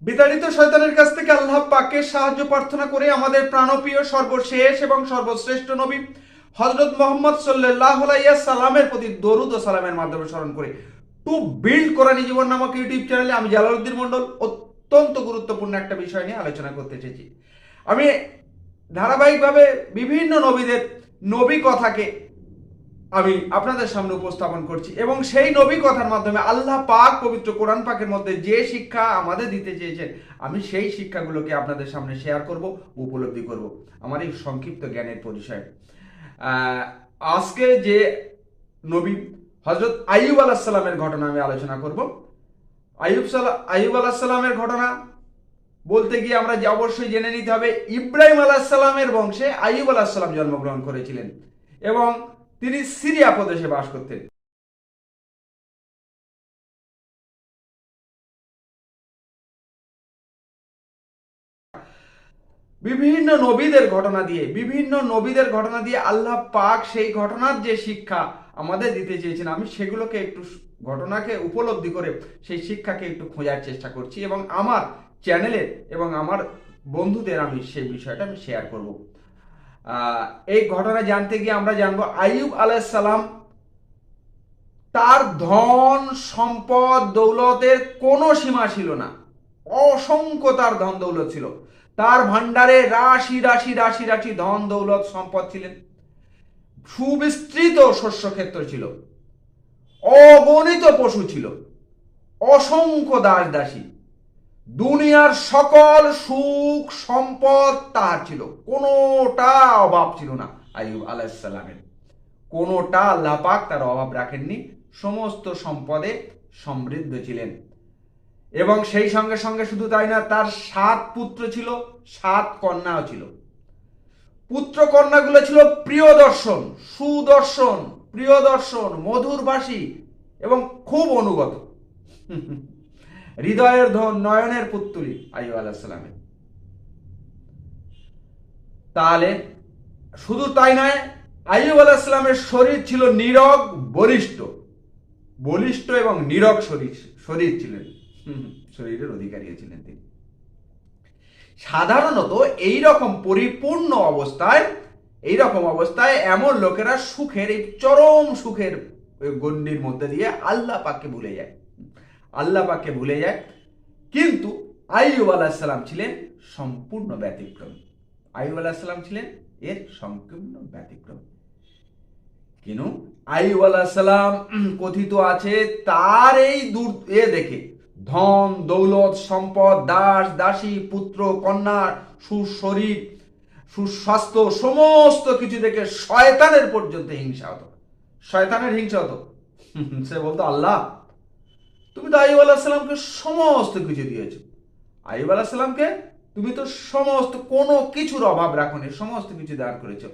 বিতাড়িত শয়তানের কাছ থেকে আল্লাহ পাকের সাহায্য প্রার্থনা করে আমাদের প্রাণপ্রিয় সর্বশেষ এবং সর্বশ্রেষ্ঠ নবী হজরত মোহাম্মদ সাল্লাল্লাহু আলাইহি সাল্লামের প্রতি দরুদ ও সালামের মাধ্যমে স্মরণ করে টু বিল্ড কোরআনী জীবন নামক ইউটিউব চ্যানেলে আমি জালালউদ্দিন মন্ডল অত্যন্ত গুরুত্বপূর্ণ একটা বিষয় নিয়ে আলোচনা করতে এসেছি। আমি ধারাবাহিকভাবে বিভিন্ন নবীদের নবী কথাকে আমি আপনাদের সামনে উপস্থাপন করছি এবং সেই নবী কথার মাধ্যমে আল্লাহ পাক পবিত্র কোরআন পাকের মধ্যে যে শিক্ষা আমাদের দিতে চেয়েছেন আমি সেই শিক্ষাগুলোকে আপনাদের সামনে শেয়ার করব, উপলব্ধি করব আমার এই সংক্ষিপ্ত জ্ঞানের পরিচয়। আজকে যে নবী হজরত আইয়ুব আলাইহিস সালামের ঘটনা আমি আলোচনা করব। আইয়ুব আলাইহিস সালামের ঘটনা বলতে গিয়ে আমরা অবশ্যই জেনে নিতে হবে ইব্রাহিম আলাইহিস সালামের বংশে আইয়ুব আলাইহিস সালাম জন্মগ্রহণ করেছিলেন এবং তিনি সিরিয়া প্রদেশে বাস করতেন। বিভিন্ন নবীদের ঘটনা দিয়ে আল্লাহ পাক সেই ঘটনার যে শিক্ষা আমাদের দিতে চেয়েছেন আমি সেগুলোকে একটু ঘটনাকে উপলব্ধি করে সেই শিক্ষাকে একটু খোঁজার চেষ্টা করছি এবং আমার চ্যানেলে এবং আমার বন্ধুদের আমি সেই বিষয়টা আমি শেয়ার করব। এই ঘটনা জানতে গিয়ে আমরা জানবো আইয়ুব আলাইহিস সালাম তার ধন সম্পদ দৌলতের কোনো সীমা ছিল না, অসংখ্য তার ধন দৌলত ছিল, তার ভান্ডারে রাশি রাশি রাশি রাশি ধন দৌলত সম্পদ ছিলেন, সুবিস্তৃত শস্যক্ষেত্র ছিল, অগণিত পশু ছিল, অসংখ্য দাস দাসী, দুনিয়ার সকল সুখ সম্পদ তার ছিল, কোনোটা অভাব ছিল না। আইয়ুব আলাইহিস সালামের কোনোটা আল্লাহ পাক তার অভাব রাখেননি, সমস্ত সম্পদে সমৃদ্ধ ছিলেন এবং সেই সঙ্গে সঙ্গে শুধু তাই না, তার 7 পুত্র ছিল, 7 কন্যাও ছিল। পুত্র কন্যাগুলো ছিল প্রিয়দর্শন, সুদর্শন, প্রিয়দর্শন, মধুরভাষী এবং খুব অনুগত, হৃদয়ের নয়নের পুত্তলি আইয়ুব আলাইহিস সালামের। তাহলে শুধু তাই নয়, আইয়ুব আলাইহিস সালামের শরীর ছিল নীরব, বলিষ্ঠ এবং নীরব শরীর ছিলেন, শরীরের অধিকারী ছিলেন তিনি। সাধারণত এইরকম পরিপূর্ণ অবস্থায় এমন লোকেরা সুখের, এই চরম সুখের গণ্ডির মধ্যে দিয়ে আল্লাহ পাককে ভুলে যায়। কিন্তু আইয়ুব আলাইহিস সালাম ছিলেন সম্পূর্ণ ব্যতিক্রম। আইয়ুব আলাইহিস সালাম ছিলেন এর সম্পূর্ণ ব্যতিক্রম। কিন্তু আইয়ুব আলাইহিস সালাম কথিত আছে তার এই দেখে ধন দৌলত সম্পদ দাস দাসী পুত্র কন্যা সুশরীর সুস্বাস্থ্য সমস্ত কিছু দেখে শয়তানের পর্যন্ত হিংসা হতো। সে বলতো আল্লাহ তুমি তো আইয়ুব আলাইহিস সালামকে সমস্ত কিছু দিয়েছো, আইয়ুব আলাইহিস সালামকে তুমি তো সমস্ত কোনো কিছুর অভাব রাখোনি, সমস্ত কিছু দান করেছো,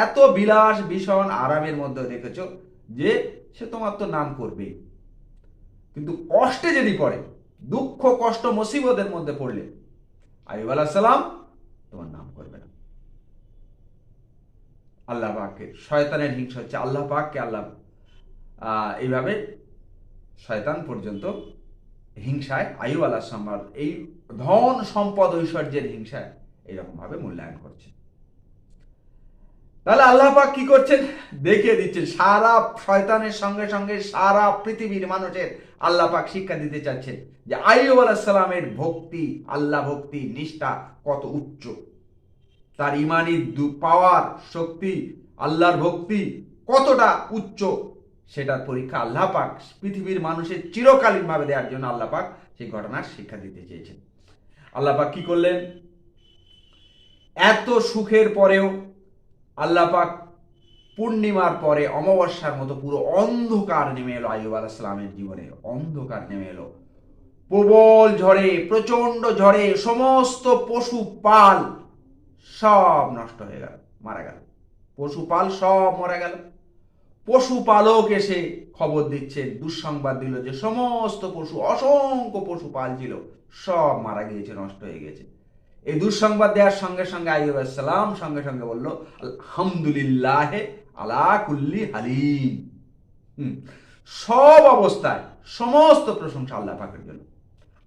এত বিলাস ভীষণ আরামের মধ্যে রেখেছো যে সে তোমার তো নাম করবেই, কিন্তু কষ্টে যদি পড়ে, দুঃখ কষ্ট মুসিবতের মধ্যে পড়লে আইয়ুব আলাইহিস সালাম তোমার নাম করবে না। আল্লাহ পাকের শয়তানের হিংসা হচ্ছে আল্লাহ পাককে এইভাবে শয়তান পর্যন্ত হিংসায় আইয়ুব আলাইহিস সালাম এই ধন সম্পদ ঐশ্বর্যের হিংসায় এইরকম ভাবে মূল্যায়ন করছে। তাহলে আল্লাহ পাক কি করছেন দেখিয়ে দিচ্ছেন, সারা শয়তানের সঙ্গে সঙ্গে সারা পৃথিবীর মানুষের আল্লাহ পাক শিক্ষা দিতে চাচ্ছেন যে আইয়ুব আলাইহিস সালামের ভক্তি, আল্লাহ ভক্তি নিষ্ঠা কত উচ্চ, তার ইমানি পাওয়ার শক্তি, আল্লাহর ভক্তি কতটা উচ্চ, সেটার পরীক্ষা আল্লাহ পাক পৃথিবীর মানুষের চিরকালীন ভাবে দেওয়ার জন্য আল্লাহ পাক সেই ঘটনার শিক্ষা দিতে চেয়েছেন। আল্লাহ পাক কি করলেন, এত সুখের পরেও আল্লাহ পাক পূর্ণিমার পরে অমাবস্যার মতো পুরো অন্ধকার নেমে এলো আইয়ুব আলাইহিস সালামের জীবনে, অন্ধকার নেমে এলো, প্রবল ঝড়ে, প্রচন্ড ঝড়ে সমস্ত পশুপাল সব নষ্ট হয়ে গেল, মারা গেল, পশুপাল সব মারা গেল। পশুপালক এসে খবর দিচ্ছে, দুঃসংবাদ দিল যে সমস্ত পশু, অসংখ্য পশুপাল ছিল সব মারা গিয়েছে, নষ্ট হয়ে গেছে। এই দুঃসংবাদ দেওয়ার সঙ্গে সঙ্গে আইয়ুব আলাইহিস সালাম সঙ্গে সঙ্গে বলল আলহামদুলিল্লাহ আলা কুল্লি হালিম। সব অবস্থায় সমস্ত প্রশংসা আল্লাহ পাকের জন্য।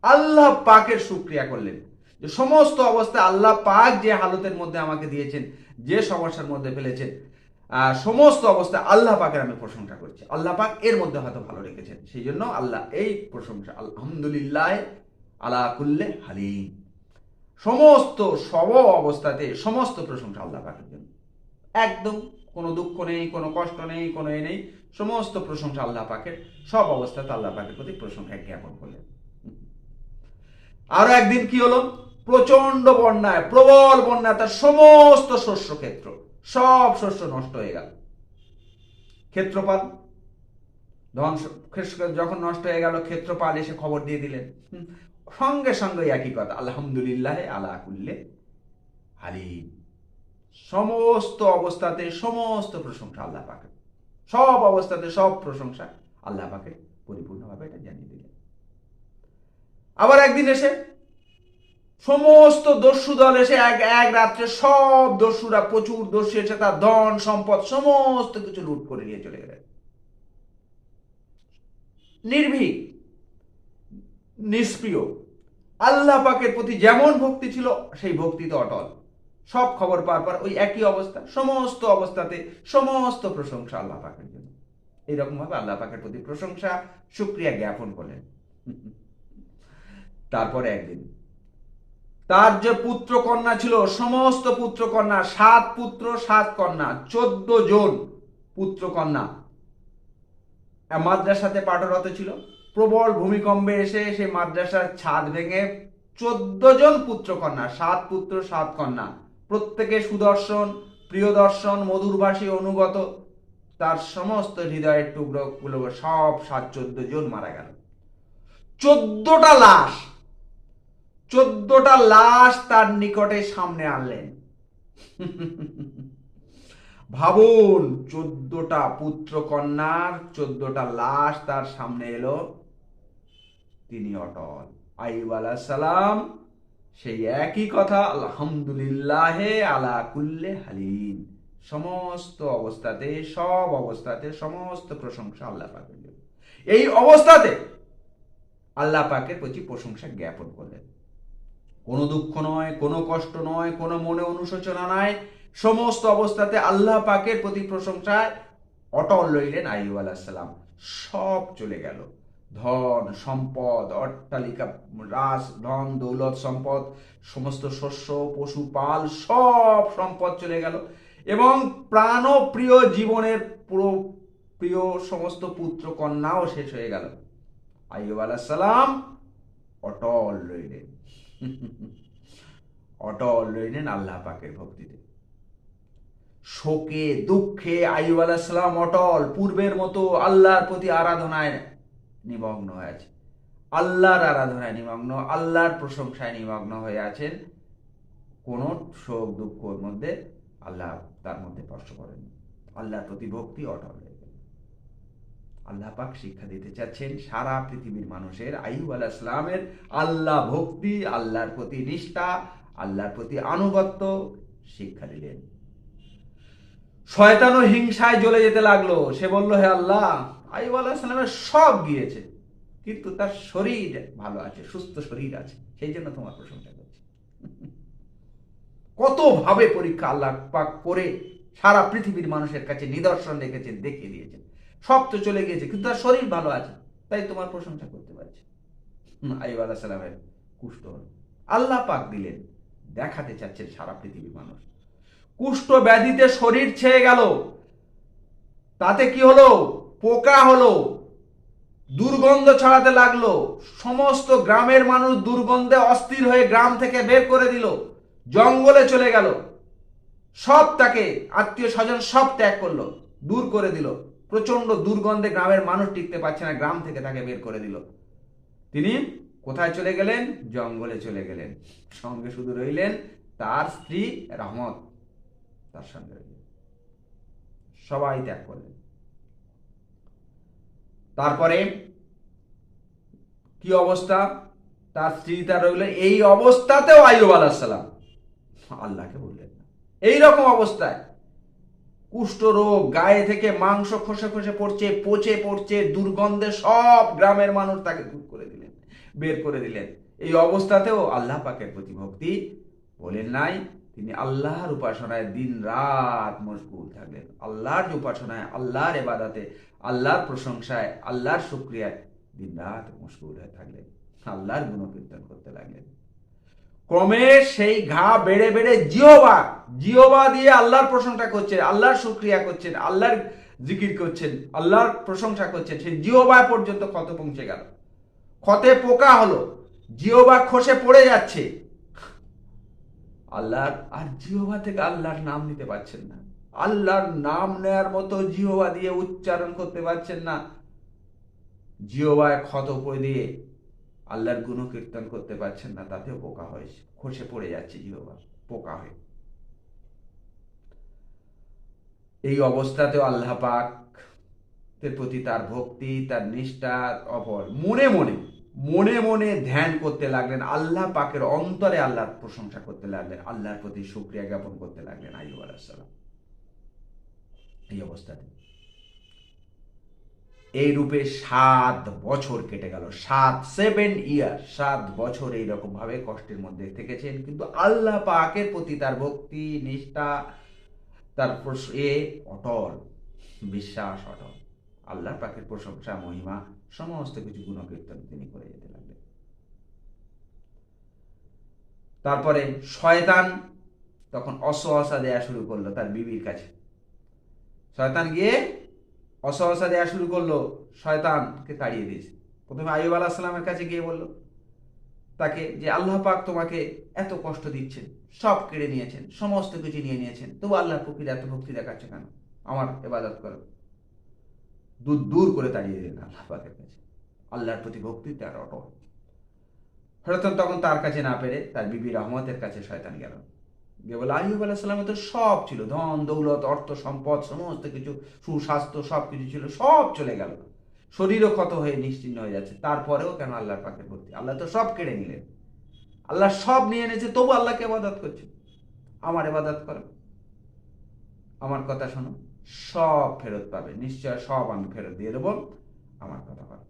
আল্লাহ পাকের শুকরিয়া করলেন যে সমস্ত অবস্থায় আল্লাহ পাক যে হালতের মধ্যে আমাকে দিয়েছেন, যে সমস্যার মধ্যে ফেলেছেন, সমস্ত অবস্থায় আল্লাহ পাকের আমি প্রশংসা করছি। আল্লাহ পাক এর মধ্যে হয়তো ভালো রেখেছেন, সেই জন্য আল্লাহ এই প্রশংসা, আলহামদুলিল্লাহ আলা কুল্লে হালিম, সমস্ত সব অবস্থাতে সমস্ত প্রশংসা আল্লাহ পাকের জন্য। একদম কোনো দুঃখ নেই, কোনো কষ্ট নেই, কোনো নেই, সমস্ত প্রশংসা আল্লাহ পাকের, সব অবস্থাতে আল্লাহ পাকের প্রতি প্রশংসা জ্ঞাপন করলেন। আরো একদিন কি হলো, প্রচন্ড বন্যায়, প্রবল বন্যায় তার সমস্ত শস্য ক্ষেত্র, সব শস্য নষ্ট হয়ে গেল। ক্ষেত্রপাল যখন নষ্ট হয়ে গেল, ক্ষেত্রপাল এসে খবর দিয়ে দিলেন, সঙ্গে সঙ্গে একই কথা, আলহামদুলিল্লাহ আলা কুল্লে হালিম, সমস্ত অবস্থাতে সমস্ত প্রশংসা আল্লাহ পাকের, সব অবস্থাতে সব প্রশংসা আল্লাহ পাকের, পরিপূর্ণভাবে এটা জানিয়ে দিলেন। আবার একদিন এসে সমস্ত দস্যু দল এসে এক রাত্রে সব দস্যুরা, প্রচুর দস্যু এসে তার ধন সম্পদ সমস্ত কিছু লুট করে নিয়ে চলে গেলেন। নির্ভীক, নিষ্প্রিয়, আল্লাহ পাকের প্রতি যেমন ভক্তি ছিল সেই ভক্তি তো অটল। সব খবর পাওয়ার পর ওই একই অবস্থা, সমস্ত অবস্থাতে সমস্ত প্রশংসা আল্লাহ পাকের জন্য। এইরকম ভাবে আল্লাহ পাকের প্রতি প্রশংসা, শুকরিয়া জ্ঞাপন করলেন। তারপরে একদিন তার যে পুত্র কন্যা ছিল, সমস্ত পুত্র কন্যা, 7 পুত্র 7 কন্যা, 14 জন পুত্র কন্যা মাদ্রাসাতে পাঠরত ছিল। প্রবল ভূমিকম্পে এসে সেই মাদ্রাসার ছাদ ভেঙে 14 জন পুত্র কন্যা, 7 পুত্র 7 কন্যা, প্রত্যেকে সুদর্শন, প্রিয়দর্শন, মধুরভাষী, অনুগত, তার সমস্ত হৃদয়ের টুকরোগুলো সব 14 জন মারা গেল। 14টা লাশ, 14টা লাশ তার নিকটে সামনে আনলেন। ভাবুন, 14টা পুত্র কন্যার 14টা লাশ তার সামনে এলো, তিনি অটল। আইয়ুব আলাইহিস সালাম সেই একই কথা, আলহামদুলিল্লাহ আলা কুল্লে হালিম, সমস্ত অবস্থাতে সব অবস্থাতে সমস্ত প্রশংসা আল্লাহ পাকের জন্য। এই অবস্থাতে আল্লাহ পাকের প্রতি প্রশংসা জ্ঞাপন করলেন। কোনো দুঃখ নয়, কোনো কষ্ট নয়, কোনো মনে অনুশোচনা নাই, সমস্ত অবস্থাতে আল্লাহ পাকের প্রতি প্রশংসায় অটল রইলেন আইয়ুব আলাইহিস সালাম। সব চলে গেল, ধন সম্পদ, অট্টালিকা, রাজ, ধন দৌলত সম্পদ, সমস্ত শস্য, পশুপাল, সব সম্পদ চলে গেল, এবং প্রাণপ্রিয় জীবনের পুরো প্রিয় সমস্ত পুত্র কন্যাও শেষ হয়ে গেল। আইয়ুব আলাইহিস সালাম অটল রইলেন, অটল রইলেন আল্লাহ পাকের ভক্তিতে। শোকে দুঃখে আইয়ুব আলাইহিস সালাম অটল, পূর্বের মতো আল্লাহর প্রতি আরাধনায় নিমগ্ন হয়ে আছে, আল্লাহর আরাধনায় নিমগ্ন, আল্লাহর প্রশংসায় নিমগ্ন হয়ে আছেন। কোন শোক দুঃখের মধ্যে আল্লাহ তার মধ্যে স্পর্শ করেন, আল্লাহর প্রতি ভক্তি অটল হয়ে গেল। আল্লাহ পাক শিক্ষা দিতে চাচ্ছেন সারা পৃথিবীর মানুষের আইয়ুব আলাইহিস সালামের আল্লাহ ভক্তি, আল্লাহর প্রতি নিষ্ঠা, আল্লাহর প্রতি আনুগত্য শিক্ষা দিলেন। শয়তানও হিংসায় জ্বলে যেতে লাগলো। সে বলল, হে আল্লাহ, আইয়ুব আলাইহিস সালামের সব গিয়েছে, কিন্তু তার শরীর ভালো আছে, সুস্থ শরীর আছে, সেই জন্য তোমার প্রশংসা করছি। কত ভাবে পরীক্ষা আল্লাহ পাক করে সারা পৃথিবীর মানুষের কাছে নিদর্শন রেখেছেন, দেখিয়ে দিয়েছেন। সব তো চলে গিয়েছে, কিন্তু তার শরীর ভালো আছে, তাই তোমার প্রশংসা করতে পারছি। আইয়ুব আলাইহিস সালামের কুষ্ঠ হল, আল্লাহ পাক দিলেন, দেখাতে চাচ্ছেন সারা পৃথিবীর মানুষ। কুষ্ঠ ব্যাধিতে শরীর ছেয়ে গেল, তাতে কি হলো, পোকা হলো, দুর্গন্ধ ছড়াতে লাগলো, সমস্ত গ্রামের মানুষ দুর্গন্ধে অস্থির হয়ে গ্রাম থেকে বের করে দিল, জঙ্গলে চলে গেল, সব তাকে আত্মীয় স্বজন সব ত্যাগ করলো, দূর করে দিল। প্রচন্ড দুর্গন্ধে গ্রামের মানুষ টিকতে পারছে না, গ্রাম থেকে তাকে বের করে দিল। তিনি কোথায় চলে গেলেন, জঙ্গলে চলে গেলেন। সঙ্গে শুধু রইলেন তার স্ত্রী রহমত, তার সঙ্গে রইলেন, সবাই ত্যাগ করলেন। তারপরে কি অবস্থা, তার স্ত্রী তার রইল। এই অবস্থাতেও আইয়ুব আলাইহিস সালাম আল্লাহকে বললেন না। এইরকম অবস্থায় কুষ্ঠ রোগ, গায়ে থেকে মাংস খসে খসে পড়ছে, পচে পড়ছে, দুর্গন্ধে সব গ্রামের মানুষ তাকে দূর করে দিলেন। বের করে দিলেন। এই অবস্থাতেও আল্লাহ পাকের প্রতি ভক্তি বলেন নাই, তিনি আল্লাহর উপাসনায় দিন রাত মশগুল থাকলেন। আল্লাহর উপাসনায়, আল্লাহর ইবাদতে, আল্লাহর প্রশংসায়, আল্লাহর শুকরিয়ায় দিন রাত মশগুল হয়ে থাকলেন, আল্লাহর গুণকীর্তন করতে লাগলেন। ক্রমে সেই ঘা বেড়ে বেড়ে জিহ্বা দিয়ে আল্লাহর প্রশংসা করছেন, আল্লাহর শুকরিয়া করছেন, আল্লাহর জিকির করছেন, আল্লাহর প্রশংসা করছেন। সেই জিহ্বা পর্যন্ত ক্ষত পৌঁছে গেল, ক্ষতে পোকা হলো, জিহ্বা খসে পড়ে যাচ্ছে। আল্লাহর আর জিহ্বা থেকে আল্লাহর নাম নিতে পারছেন না, আল্লাহর নাম নেয়ার মতো জিহ্বা দিয়ে উচ্চারণ করতে পারছেন না। জিহ্বায় ক্ষত পড়ে দিয়ে আল্লাহর গুণকীর্তন করতে পারছেন না, তাতেও পোকা হয়েছে, খসে পড়ে যাচ্ছে জিহ্বা পোকা হয়ে। এই অবস্থাতেও আল্লাহ পাক প্রতি তার ভক্তি, তার নিষ্ঠা অপর মনে মনে ধ্যান করতে লাগলেন, আল্লাহ পাকের অন্তরে আল্লাহর প্রশংসা করতে লাগলেন, আল্লাহর প্রতি শুকরিয়া জ্ঞাপন করতে লাগলেন আইয়ুব আলাইহিস সালাম। এই অবস্থাতে এই রূপে 7 বছর কেটে গেল, 7 ইয়ার, 7 বছর এইরকম ভাবে কষ্টের মধ্যে থেকেছেন, কিন্তু আল্লাহ পাকের প্রতি তার ভক্তি, নিষ্ঠা, তার অটল বিশ্বাস, অটল আল্লাহ পাকের প্রশংসা, মহিমা, সমস্ত কিছু গুণকীর্তন তিনি করে যেতে লাগলেন। তারপরে শয়তান তখন অসহসা দেয়া শুরু করলো তার বিবির কাছে। শয়তান গিয়ে অসহসা দেয়া শুরু করলো, শয়তানকে তাড়িয়ে দিয়েছে। প্রথমে আইয়ুব আলাইহিস সালামের কাছে গিয়ে বলল তাকে যে আল্লাহ পাক তোমাকে এত কষ্ট দিচ্ছেন, সব কেড়ে নিয়েছেন, সমস্ত কিছু নিয়ে নিয়েছেন, তবু আল্লাহর প্রতি এত ভক্তি দেখাচ্ছে কেন? আমার ইবাদত করো। দূর করে তাড়িয়ে দিলেন আল্লাহ পাকের কাছে। আল্লাহর প্রতি ভক্তি তার অটল। শয়তান তখন তার কাছে না পেরে তার বিবি রহমতের কাছে শয়তান গেল, গিয়ে বলে আইয়ুব আলাইহিস সালামের তো সব ছিল, ধন দৌলত, অর্থ সম্পদ, সমস্ত কিছু, সুস্বাস্থ্য, সব কিছু ছিল, সব চলে গেল, শরীরও ক্ষত হয়ে নিশ্চিহ্ন হয়ে যাচ্ছে, তারপরেও কেন আল্লাহর পাকের ভক্তি? আল্লাহ তো সব কেড়ে নিলেন, আল্লাহ সব নিয়ে এনেছে, তবু আল্লাহকে ইবাদত করছে। আমার ইবাদত করো, আমার কথা শোনো, সব ফেরত পাবে, নিশ্চয় সব আমি ফেরত দিয়ে দেবো, আমার কথা করো।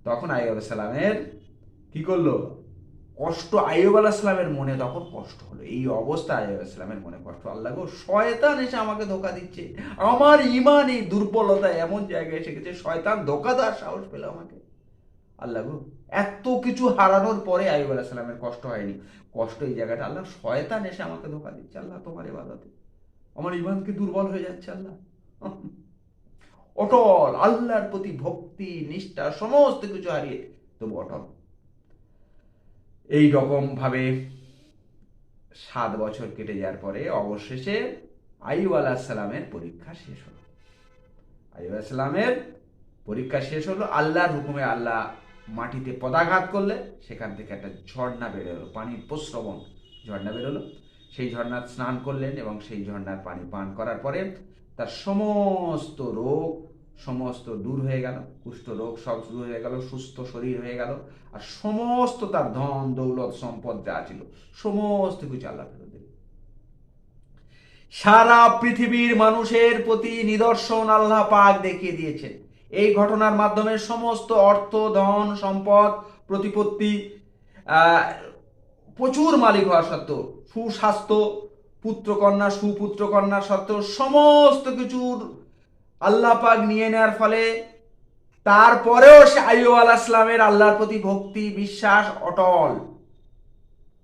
তখন আইয়ুব আলাইহিস সালামের কি করলো? কষ্ট, আইয়ুব আলাইহিস সালামের মনে তখন কষ্ট হলো। এই অবস্থা আইয়ুব আলাইহিস সালামের মনে কষ্ট, আল্লাহ গো, শয়তান এসে আমাকে ধোঁকা দিচ্ছে, আমার ঈমান এই দুর্বলতা এমন জায়গায় এসে গেছে, শয়তান ধোঁকা দেওয়ার সাহস পেল আমাকে। আল্লাহ গো, এত কিছু হারানোর পরে আইয়ুব আলাইহিস সালামের কষ্ট হয়নি, কষ্ট এই জায়গাটা, আল্লাহ শয়তান এসে আমাকে ধোঁকা দিচ্ছে, আল্লাহ তোমার ইবাদতে আমার ঈমান কি দুর্বল হয়ে যাচ্ছে, আল্লাহ। অটল, আল্লাহর প্রতি ভক্তি, নিষ্ঠা, সমস্ত কিছু হারিয়ে তবু অটল। এই রকম ভাবে 7 বছর কেটে যাওয়ার পরে অবশেষে আইয়ুব আলাইহিস সালামের পরীক্ষা শেষ হলো। আইয়ুব আলাইহিস সালামের পরীক্ষা শেষ হলো, আল্লাহর হুকুমে আল্লাহ মাটিতে পদাঘাত করলে সেখান থেকে একটা ঝর্ণা বেরোলো, পানির প্রস্রবণ ঝর্ণা বেরোলো। সেই ঝর্ণার স্নান করলেন এবং সেই ঝর্ণার পানি পান করার পরে তার সমস্ত রোগ সমস্ত দূর হয়ে গেল, কুষ্ঠ রোগ সব দূর হয়ে গেল, সুস্থ শরীর হয়ে গেল, আর সমস্ত তার ধন দৌলত সম্পদ যা ছিল সমস্ত কিছু আল্লাহ ফেরত দিলেন। সারা পৃথিবীর মানুষের প্রতি নিদর্শন আল্লাহ পাক দেখিয়ে দিয়েছেন। এই ঘটনার মাধ্যমে সমস্ত অর্থ, ধন, সম্পদ, প্রতিপত্তি, প্রচুর মালিক হওয়া সত্ত্বেও, সুস্বাস্থ্য, পুত্রকন্যা, সুপুত্রকন্যা সত্ত্বেও সমস্ত কিছুর আল্লাহ পাক নিয়ে নেওয়ার ফলে তারপরেও সে আইয়ুব আলাইহিস সালামের আল্লাহর প্রতি ভক্তি, বিশ্বাস অটল।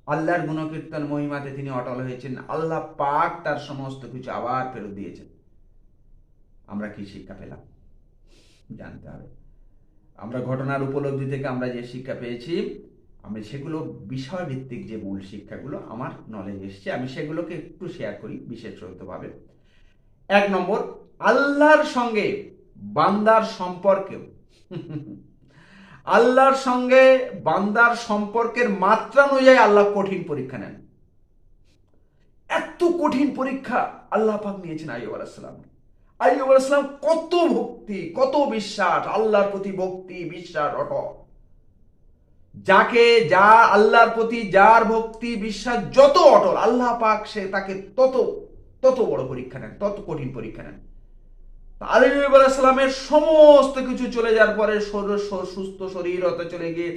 আল্লাহর গুণকীর্তন, মহিমাতে তিনি অটল হয়েছেন। আল্লাহ পাক তার সমস্ত কিছু আবার ফেরত দিয়েছেন। আমরা কি শিক্ষা পেলাম জানতে হবে। আমরা ঘটনার উপলব্ধি থেকে আমরা যে শিক্ষা পেয়েছি, আমি সেগুলো বিষয়ভিত্তিক যে মূল শিক্ষাগুলো আমার নলেজ এসছে, আমি সেগুলোকে একটু শেয়ার করি বিশেষভাবে। 1 নম্বর, আল্লাহর সঙ্গে বান্দার সম্পর্কেও আল্লাহর সঙ্গে বান্দার সম্পর্কের মাত্রা অনুযায়ী আল্লাহ কঠিন পরীক্ষা নেন। এত কঠিন পরীক্ষা আল্লাহ পাক নিয়েছেন আইয়ুব আলাইহিস সালাম। আইয়ুব আলাইহিস সালাম কত ভক্তি, কত বিশ্বাস, আল্লাহর প্রতি ভক্তি, বিশ্বাস অটল। যাকে যা আল্লাহর প্রতি যার ভক্তি, বিশ্বাস যত অটল, আল্লাহ পাক সে তাকে তত বড় পরীক্ষা নেন, তত কঠিন পরীক্ষা নেন। আলী আলাইহিসসালামের সমস্ত কিছু চলে যাওয়ার পরে সুস্থ শরীর হতে চলে গিয়ে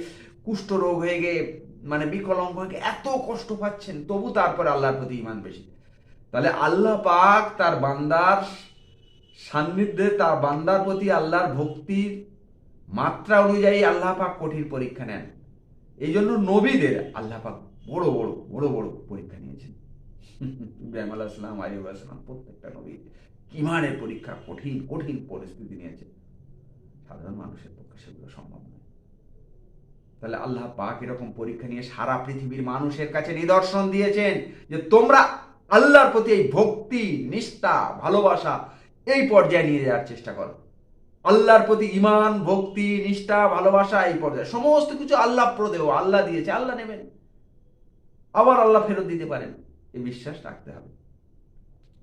কুষ্ঠরোগ হয়ে গিয়ে মানে বিকলাঙ্গ হয়ে গিয়ে এত কষ্ট পাচ্ছেন, তবু তারপরে আল্লাহর প্রতি ঈমান বেশি। তাহলে আল্লাহ পাক তার বান্দার সান্নিধ্যে, তার বান্দার প্রতি আল্লাহর ভক্তির মাত্রা অনুযায়ী আল্লাহ পাক কঠিন পরীক্ষা নেন। এই জন্য নবীদের আল্লাহ পাক বড় বড় বড় বড় পরীক্ষা নিয়েছেন। ইব্রাহিম আলাইহিস সালাম, আইয়ুব আলাইহিস সালাম, প্রত্যেকটা নবী ঈমানের পরীক্ষা, কঠিন কঠিন পরিস্থিতি নিয়েছে। সাধারণ মানুষের পক্ষে সেগুলো সম্ভব নয়। তাহলে আল্লাহ পাক এরকম পরীক্ষা নিয়ে সারা পৃথিবীর মানুষের কাছে নিদর্শন দিয়েছেন যে তোমরা আল্লাহর প্রতি এই ভক্তি, নিষ্ঠা, ভালোবাসা এই পর্যায়ে নিয়ে যাওয়ার চেষ্টা করো। আল্লাহর প্রতি ঈমান, ভক্তি, নিষ্ঠা, ভালোবাসা এই পর্যায়ে সমস্ত কিছু আল্লাহ প্রদেয়, আল্লাহ দিয়েছে, আল্লাহ নেবেন, আবার আল্লাহ ফেরত দিতে পারেন, এই বিশ্বাস রাখতে হবে।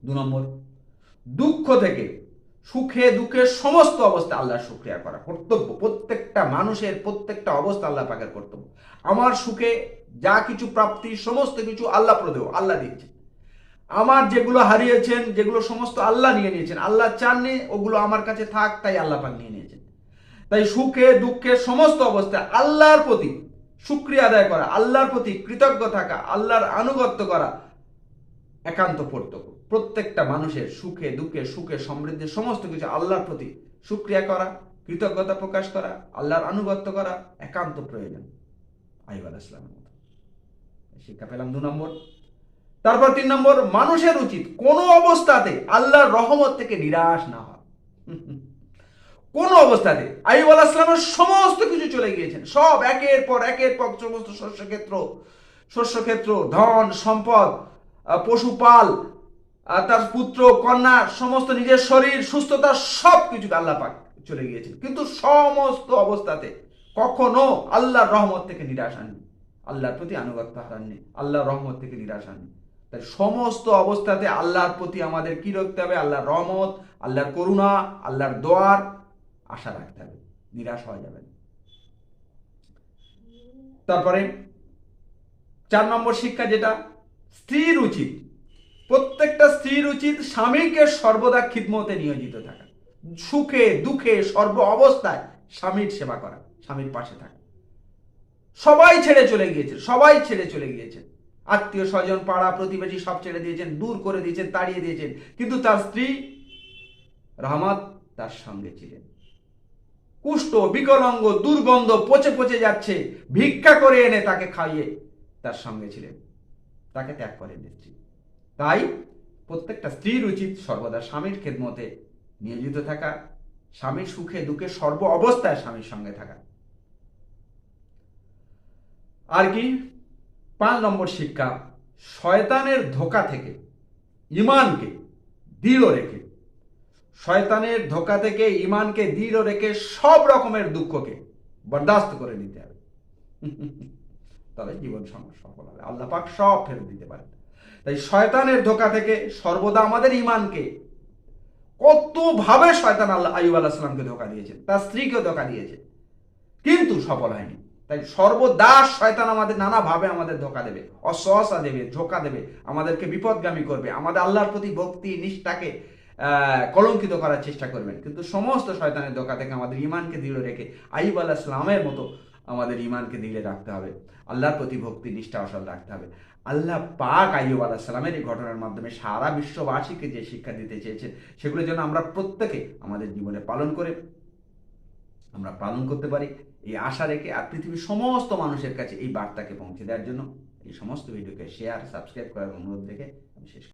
2 নম্বর, দুঃখ থেকে সুখে দুঃখে সমস্ত অবস্থা আল্লাহর শুকরিয়া করা কর্তব্য। প্রত্যেকটা মানুষের প্রত্যেকটা অবস্থা আল্লাহ পাকের কর্তব্য। আমার সুখে যা কিছু প্রাপ্তি সমস্ত কিছু আল্লাহ প্রদেয়, আল্লাহ দিয়েছেন। আমার যেগুলো হারিয়েছেন, যেগুলো সমস্ত আল্লাহ নিয়ে নিয়েছেন, আল্লাহ চাননি ওগুলো আমার কাছে থাক, তাই আল্লাহ পাক নিয়ে নিয়েছেন। তাই সুখে দুঃখে সমস্ত অবস্থায় আল্লাহর প্রতি শুকরিয়া আদায় করা, আল্লাহর প্রতি কৃতজ্ঞ থাকা, আল্লাহর আনুগত্য করা একান্ত কর্তব্য। প্রত্যেকটা মানুষের সুখে দুঃখে সুখে সমৃদ্ধি সমস্ত কিছু আল্লাহর প্রতি শুকরিয়া করা, কৃতজ্ঞতা প্রকাশ করা, আল্লাহর আনুগত্য করা একান্ত প্রয়োজন। আইয়ুব আলাইহিস সালামের মতো শিক্ষা পেলাম 2 নম্বর। তারপর 3 নম্বর, মানুষের উচিত কোনো অবস্থাতে আল্লাহর রহমত থেকে নিরাশ না হওয়া। কোন অবস্থাতে আইয়ুব আলাইহিস সালামের সমস্ত কিছু চলে গিয়েছেন, সব একের পর সমস্ত শস্যক্ষেত্র, ধন সম্পদ, পশুপাল, তার পুত্র কন্যা, সমস্ত নিজের শরীর, সুস্থতা, সব কিছু আল্লাহ পাক চলে গিয়েছেন, কিন্তু সমস্ত অবস্থাতে কখনো আল্লাহর রহমত থেকে নিরাশ হননি, আল্লাহর প্রতি আনুগত্য হারাননি, আল্লাহর রহমত থেকে নিরাশ হননি। তাই সমস্ত অবস্থাতে আল্লাহর প্রতি আমাদের কি রাখতে হবে? আল্লাহর রহমত, আল্লাহর করুণা, আল্লাহর দোয়ার আশা রাখতে হবে, নিরাশ হওয়া যাবে না। তারপরে 4 নম্বর শিক্ষা, যেটা স্ত্রীর উচিত, প্রত্যেকটা স্ত্রীর উচিত স্বামীকে সর্বদা খিদমতে নিয়োজিত থাকা, সুখে দুঃখে সর্ব অবস্থায় স্বামীর সেবা করা, স্বামীর পাশে থাকা। সবাই ছেড়ে চলে গিয়েছেন, আত্মীয় স্বজন, পাড়া প্রতিবেশী সব ছেড়ে দিয়েছেন, দূর করে দিয়েছেন, তাড়িয়ে দিয়েছেন, কিন্তু তার স্ত্রী রহমত তার সঙ্গে ছিলেন। কুষ্ঠ, বিকলাঙ্গ, দুর্গন্ধ, পচে পচে যাচ্ছে, ভিক্ষা করে এনে তাকে খাইয়ে তার সঙ্গে ছিলেন, তাকে ত্যাগ করে দিচ্ছি। তাই প্রত্যেকটা স্ত্রীর উচিত সর্বদা স্বামীর খেদমতে নিয়োজিত থাকা, স্বামীর সুখে দুঃখে সর্ব অবস্থায় স্বামীর সঙ্গে থাকা। আর কি 5 নম্বর শিক্ষা, শয়তানের ধোঁকা থেকে ঈমানকে দৃঢ় রেখে, শয়তানের ধোঁকা থেকে ঈমানকে দৃঢ় রেখে সব রকমের দুঃখকে বরদাস্ত করে নিতে হবে, তবে জীবন সফল হবে, আল্লাহ পাক সব ফেরত দিতে পারেন। তাই শয়তানের ধোঁকা থেকে সর্বদা আমাদের ঈমানকে, কতভাবে শয়তান আইয়ুব আলাইহিস সালামকে ধোঁকা দিয়েছেন, তার স্ত্রীকে ধোঁকা দিয়েছে, কিন্তু সফল হয়নি। তাই সর্বদা শয়তান আমাদের নানাভাবে আমাদের ধোঁকা দেবে, অসহসা দেবে, ধোঁকা দেবে, আমাদেরকে বিপদগামী করবে, আমাদের আল্লাহর প্রতি ভক্তি নিষ্ঠাকে কলঙ্কিত করার চেষ্টা করবেন। কিন্তু সমস্ত শয়তানের ধোঁকা থেকে আমাদের ঈমানকে দৃঢ় রেখে আইয়ুব আলাইহিস সালামের মতো আমাদের ঈমানকে দৃঢ় রাখতে হবে, আল্লাহর প্রতি ভক্তি নিষ্ঠা অসল রাখতে হবে। আল্লাহ পাক আইয়ুব আলাইহিস সালামের এই ঘটনার মাধ্যমে সারা বিশ্ববাসীকে যে শিক্ষা দিতে চেয়েছেন, সেগুলো যেন আমরা প্রত্যেকে আমাদের জীবনে পালন করতে পারি, এই আশা রেখে, আর পৃথিবীর সমস্ত মানুষের কাছে এই বার্তাকে পৌঁছে দেওয়ার জন্য এই সমস্ত ভিডিওকে শেয়ার, সাবস্ক্রাইব করার অনুরোধ রেখে আমি শেষ